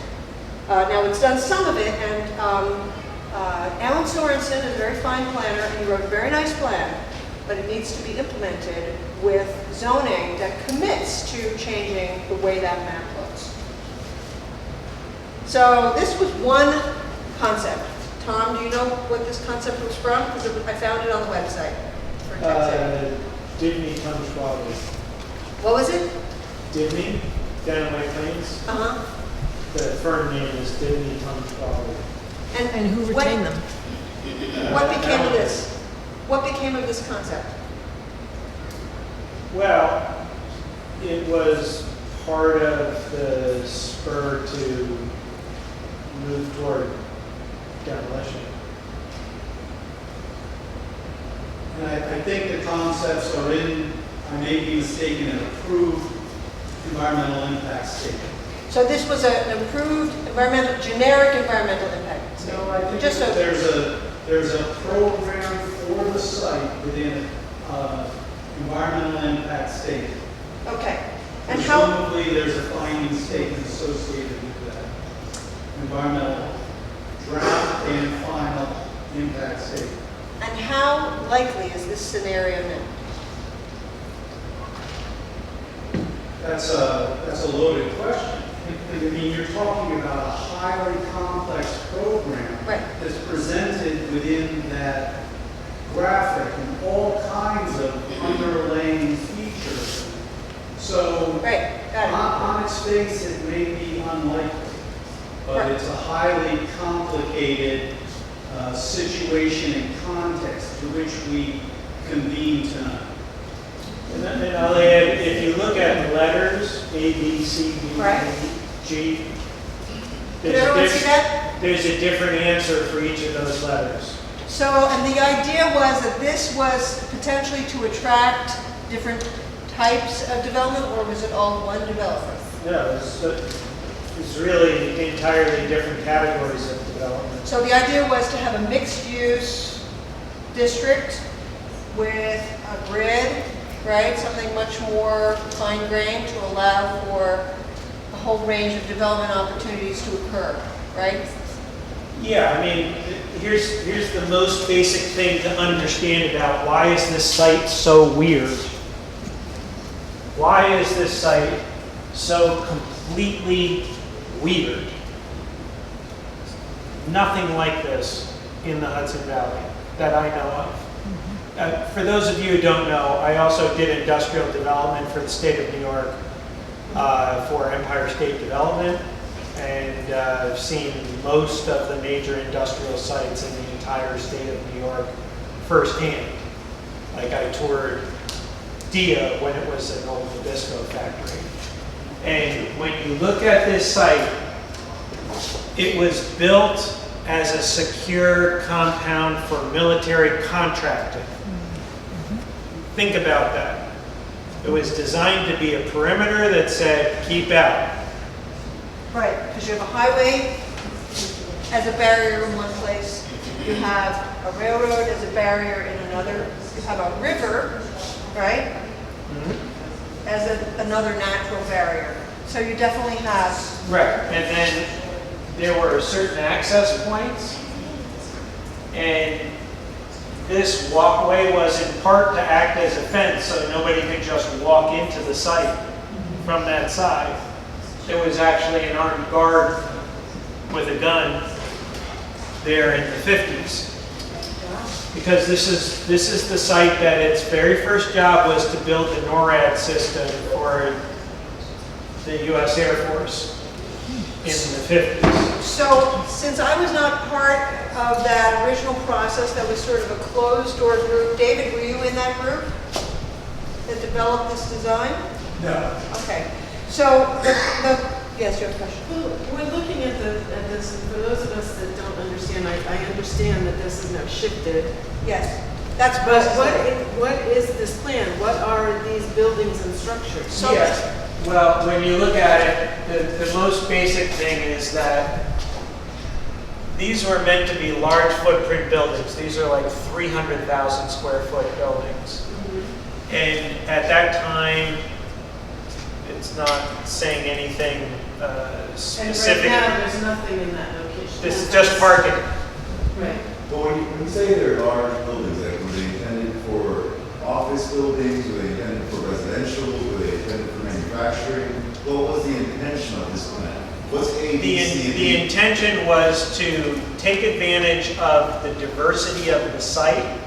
Speaker 9: Now, it's done some of it, and Alan Sorensen is a very fine planner, and he wrote a very nice plan, but it needs to be implemented with zoning that commits to changing the way that map looks. So this was one concept. Tom, do you know what this concept was from? Because I found it on the website.
Speaker 6: Dibney Tunbridge.
Speaker 9: What was it?
Speaker 6: Dibney, down in White Plains.
Speaker 9: Uh-huh.
Speaker 6: The firm name is Dibney Tunbridge.
Speaker 2: And who retained them?
Speaker 9: What became of this? What became of this concept?
Speaker 6: Well, it was part of the spur to move toward demolition.
Speaker 10: And I think the concepts are in, I may be mistaken, an approved environmental impact statement.
Speaker 9: So this was an approved generic environmental impact.
Speaker 10: So I think
Speaker 9: Just so
Speaker 10: there's a program for the site within environmental impact statement.
Speaker 9: okay. And how?
Speaker 10: Presumably there's a finding statement associated with that environmental draft and final impact statement.
Speaker 9: And how likely is this scenario now?
Speaker 10: That's a loaded question. I mean, you're talking about a highly complex program
Speaker 9: Right.
Speaker 10: that's presented within that graphic and all kinds of underlying features. So
Speaker 9: Right, got it.
Speaker 10: on its face, it may be unlikely, but
Speaker 9: Right.
Speaker 10: it's a highly complicated situation and context to which we convene tonight.
Speaker 6: And I'll add, if you look at the letters, A, B, C, D,
Speaker 9: Right.
Speaker 6: E, G,
Speaker 9: Did everyone see that?
Speaker 6: there's a different answer for each of those letters.
Speaker 9: So, and the idea was that this was potentially to attract different types of development, or was it all one developer?
Speaker 6: No, it's really entirely different categories of development.
Speaker 9: So the idea was to have a mixed-use district with a grid, right? Something much more fine-grained to allow for a whole range of development opportunities to occur, right?
Speaker 6: Yeah, I mean, here's the most basic thing to understand about why is this site so weird? Why is this site so completely weird? Nothing like this in the Hudson Valley that I know of. For those of you who don't know, I also did industrial development for the state of New York for Empire State Development, and I've seen most of the major industrial sites in the entire state of New York firsthand. Like I toured Dia when it was an old Nabisco factory. And when you look at this site, it was built as a secure compound for military contracting. Think about that. It was designed to be a perimeter that said, keep out.
Speaker 9: Right, because you have a highway as a barrier in one place, you have a railroad as a barrier in another, you have a river, right, as another natural barrier. So you definitely have.
Speaker 6: Right, and then there were certain access points, and this walkway was in part to act as a fence so nobody could just walk into the site from that side. There was actually an armed guard with a gun there in the 50s. Because this is the site that its very first job was to build the NORAD system for the U.S. Air Force in the 50s.
Speaker 9: So since I was not part of that original process, that was sort of a closed-door group, David, were you in that group that developed this design?
Speaker 10: No.
Speaker 9: Okay. So yes, you have a question.
Speaker 3: Well, when looking at this, and for those of us that don't understand, I understand that this is now shifted.
Speaker 9: Yes, that's
Speaker 3: But what is this plan? What are these buildings and structures?
Speaker 9: So
Speaker 6: Yes. Well, when you look at it, the most basic thing is that these were meant to be large footprint buildings. These are like 300,000 square foot buildings. And at that time, it's not saying anything specific.
Speaker 3: And right now, there's nothing in that location.
Speaker 6: This is just parking.
Speaker 3: Right.
Speaker 8: But when you say they're large buildings, like were they intended for office buildings, were they intended for residential, were they intended for manufacturing? What was the intention of this plan? What's A, B, C, and
Speaker 6: The
Speaker 8: D?
Speaker 6: intention was to take advantage of the diversity of the site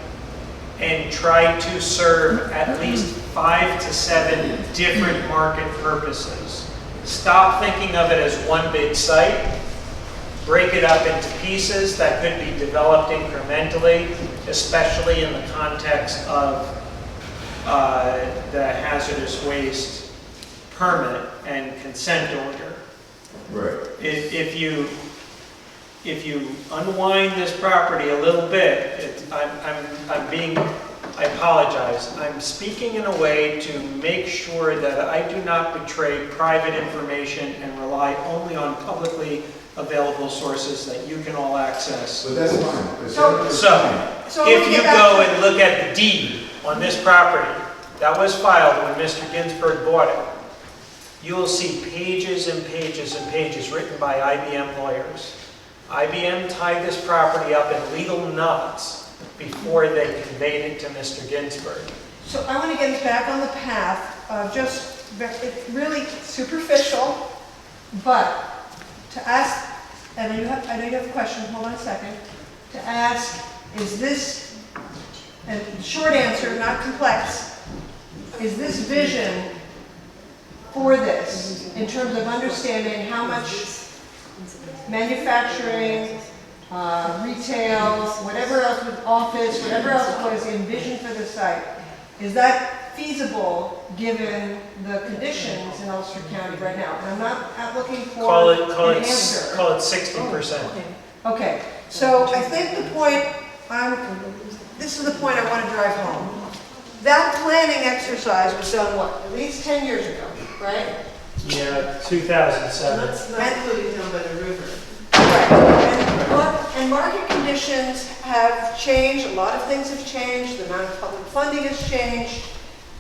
Speaker 6: and try to serve at least 5 to 7 different market purposes. Stop thinking of it as one big site. Break it up into pieces that could be developed incrementally, especially in the context of the hazardous waste permit and consent order.
Speaker 8: Right.
Speaker 6: If you unwind this property a little bit, I apologize. I'm speaking in a way to make sure that I do not betray private information and rely only on publicly available sources that you can all access.
Speaker 8: But that's fine.
Speaker 6: So,
Speaker 9: let
Speaker 6: if
Speaker 9: me
Speaker 6: you
Speaker 9: get back
Speaker 6: go
Speaker 9: to-
Speaker 6: and look at the deed on this property that was filed when Mr. Ginsburg bought it, you will see pages and pages and pages written by IBM lawyers. IBM tied this property up in legal knots before they conveyed it to Mr. Ginsburg.
Speaker 9: So I want to get us back on the path of it's really superficial, but to ask, and I know you have a question, hold on a second, to ask, is this, and short answer, not complex, is this vision for this, in terms of understanding how much manufacturing, retail, whatever else with office, whatever else was envisioned for the site, is that feasible given the conditions in Ulster County right now? And I'm not looking for
Speaker 6: Call it,
Speaker 9: an answer.
Speaker 6: call it 60%.
Speaker 9: Okay, so I think the point, this is the point I want to drive home. That planning exercise was done, what, at least 10 years ago, right?
Speaker 6: Yeah, 2007.
Speaker 3: That's not including down by the river.
Speaker 9: Right. And market conditions have changed, a lot of things have changed, the amount of public funding has changed,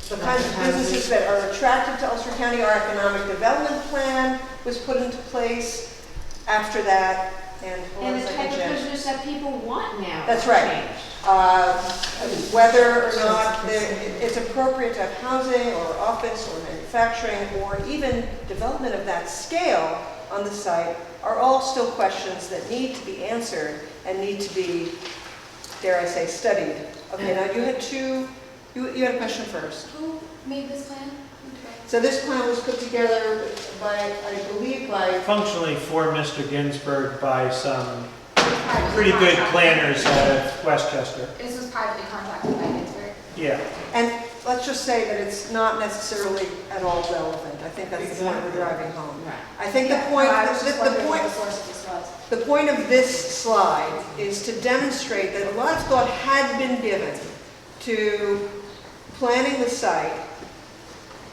Speaker 9: the kinds of businesses that are attracted to Ulster County. Our economic development plan was put into place after that, and hold on
Speaker 4: And
Speaker 9: a
Speaker 4: the
Speaker 9: second,
Speaker 4: type of
Speaker 9: Jen.
Speaker 4: business that people want now.
Speaker 9: That's right. Whether or not it's appropriate to have housing or office or manufacturing or even development of that scale on the site are all still questions that need to be answered and need to be, dare I say, studied. Okay, now you had you had a question first.
Speaker 11: Who made this plan?
Speaker 9: So this plan was put together by, I believe, by,
Speaker 6: Functionally for Mr. Ginsburg by some pretty good planners out of Westchester.
Speaker 11: This was privately contracted by Ginsburg.
Speaker 6: Yeah.
Speaker 9: and let's just say that it's not necessarily at all relevant. I think that's the point we're driving home.
Speaker 4: Right.
Speaker 9: I think the point, the point of this slide is to demonstrate that a lot of thought had been given to planning the site,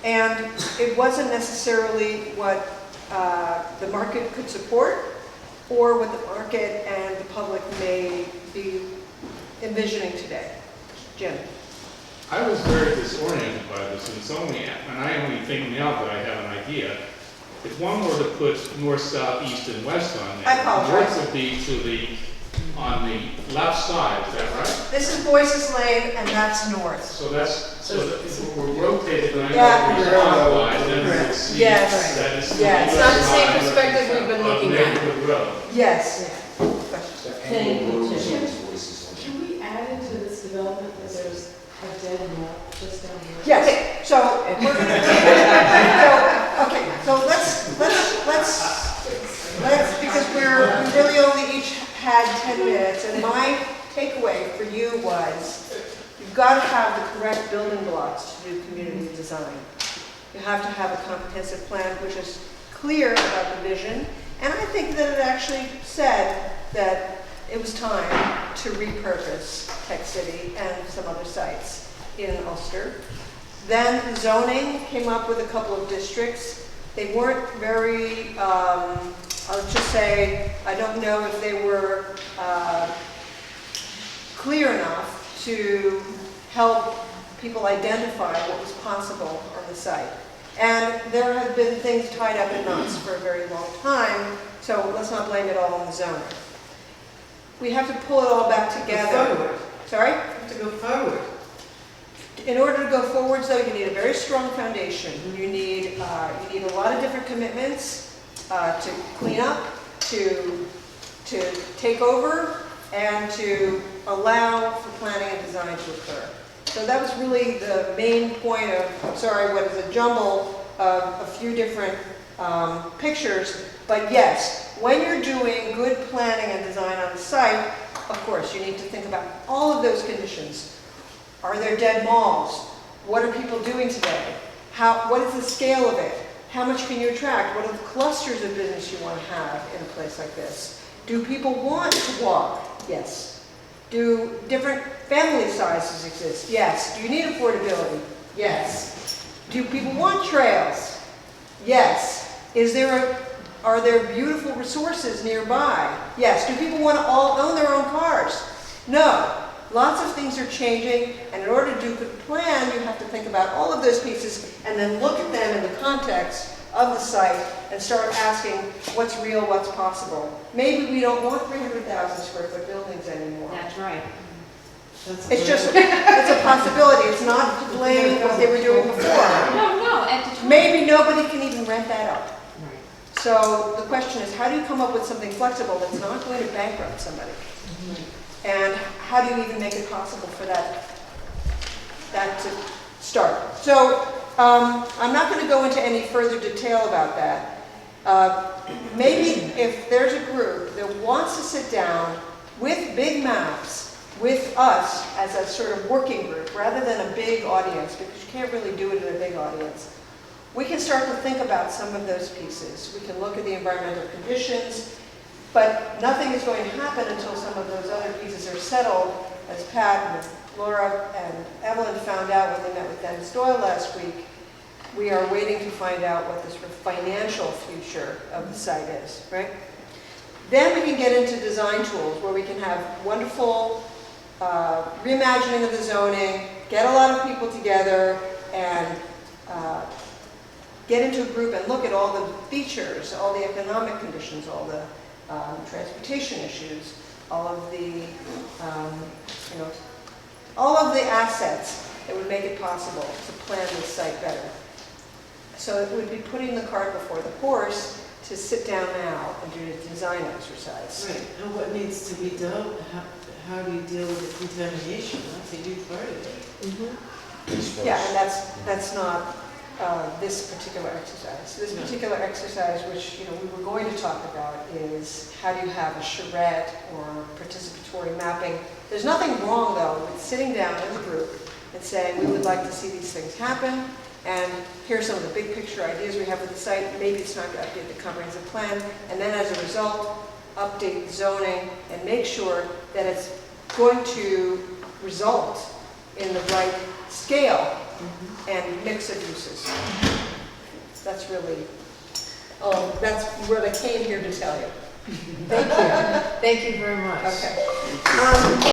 Speaker 9: and it wasn't necessarily what the market could support or what the market and the public may be envisioning today. Jim?
Speaker 5: I was very disoriented by this, and I only think now that I have an idea. If one were to put north, south, east, and west on
Speaker 9: I
Speaker 5: there,
Speaker 9: apologize.
Speaker 5: north would be on the left side, is that right?
Speaker 9: This is Boyce's Lane, and that's north.
Speaker 5: So if we're rotated, and I
Speaker 9: Yeah.
Speaker 5: know we're clockwise, then we would see
Speaker 9: Yes.
Speaker 5: that it's the
Speaker 9: Yes.
Speaker 1: It's not the
Speaker 5: west
Speaker 1: same
Speaker 5: side
Speaker 1: perspective we've been
Speaker 5: of
Speaker 1: looking at.
Speaker 5: Neighborhood Road.
Speaker 9: Yes.
Speaker 3: Can we add into this development that there's a dead mall just down here?
Speaker 9: Yes, so we're gonna, so let's, because we really only each had 10 minutes, and my takeaway for you was, you've got to have the correct building blocks to do community design. You have to have a comprehensive plan which is clear about the vision, and I think that it actually said that it was time to repurpose Tech City and some other sites in Ulster. Then zoning came up with a couple of districts. They weren't very, I'll just say, I don't know if they were clear enough to help people identify what was possible on the site. And there have been things tied up in knots for a very long time, so let's not blame it all on the zoning. We have to pull it all back together.
Speaker 3: Forward.
Speaker 9: Sorry?
Speaker 3: You have to go forward.
Speaker 9: In order to go forwards, though, you need a very strong foundation. You need a lot of different commitments to clean up, to take over, and to allow for planning and design to occur. So that was really the main point of, I'm sorry, what is a jumble of a few different pictures. But yes, when you're doing good planning and design on the site, of course, you need to think about all of those conditions. Are there dead malls? What are people doing today? What is the scale of it? How much can you attract? What are the clusters of business you want to have in a place like this? Do people want to walk? Yes. Do different family sizes exist? Yes. Do you need affordability? Yes. Do people want trails? Yes. Are there beautiful resources nearby? Yes. Do people want to all own their own cars? No. Lots of things are changing, and in order to do a good plan, you have to think about all of those pieces and then look at them in the context of the site and start asking what's real, what's possible. Maybe we don't want 300,000 square foot buildings anymore.
Speaker 4: That's right.
Speaker 9: It's just, it's a possibility. It's not to blame what they were doing before.
Speaker 4: No, at the time.
Speaker 9: Maybe nobody can even rent that out. So the question is, how do you come up with something flexible that's not going to bankrupt somebody? And how do you even make it possible for that to start? So I'm not going to go into any further detail about that. Maybe if there's a group that wants to sit down with big maps with us as a sort of working group, rather than a big audience, because you can't really do it in a big audience, we can start to think about some of those pieces. We can look at the environmental conditions, but nothing is going to happen until some of those other pieces are settled, as Pat and Laura and Evelyn found out when they met with Dennis Doyle last week. We are waiting to find out what the sort of financial future of the site is, right? Then we can get into design tools where we can have wonderful reimagining of the zoning, get a lot of people together and get into a group and look at all the features, all the economic conditions, all the transportation issues, all of the, all of the assets that would make it possible to plan this site better. So it would be putting the cart before the horse to sit down now and do a design exercise.
Speaker 3: Right, and what needs to be done, how do you deal with the contamination? That's a huge part of it.
Speaker 9: Yeah, and that's not this particular exercise. This particular exercise, which we were going to talk about, is how do you have a charrette or participatory mapping. There's nothing wrong, though, with sitting down as a group and saying, we would like to see these things happen, and here are some of the big picture ideas we have for the site. Maybe it's time to update the comprehensive plan, and then as a result, update zoning and make sure that it's going to result in the right scale and mix of uses. That's really, that's what I came here to tell you.
Speaker 3: Thank you. Thank you very much.
Speaker 9: Okay.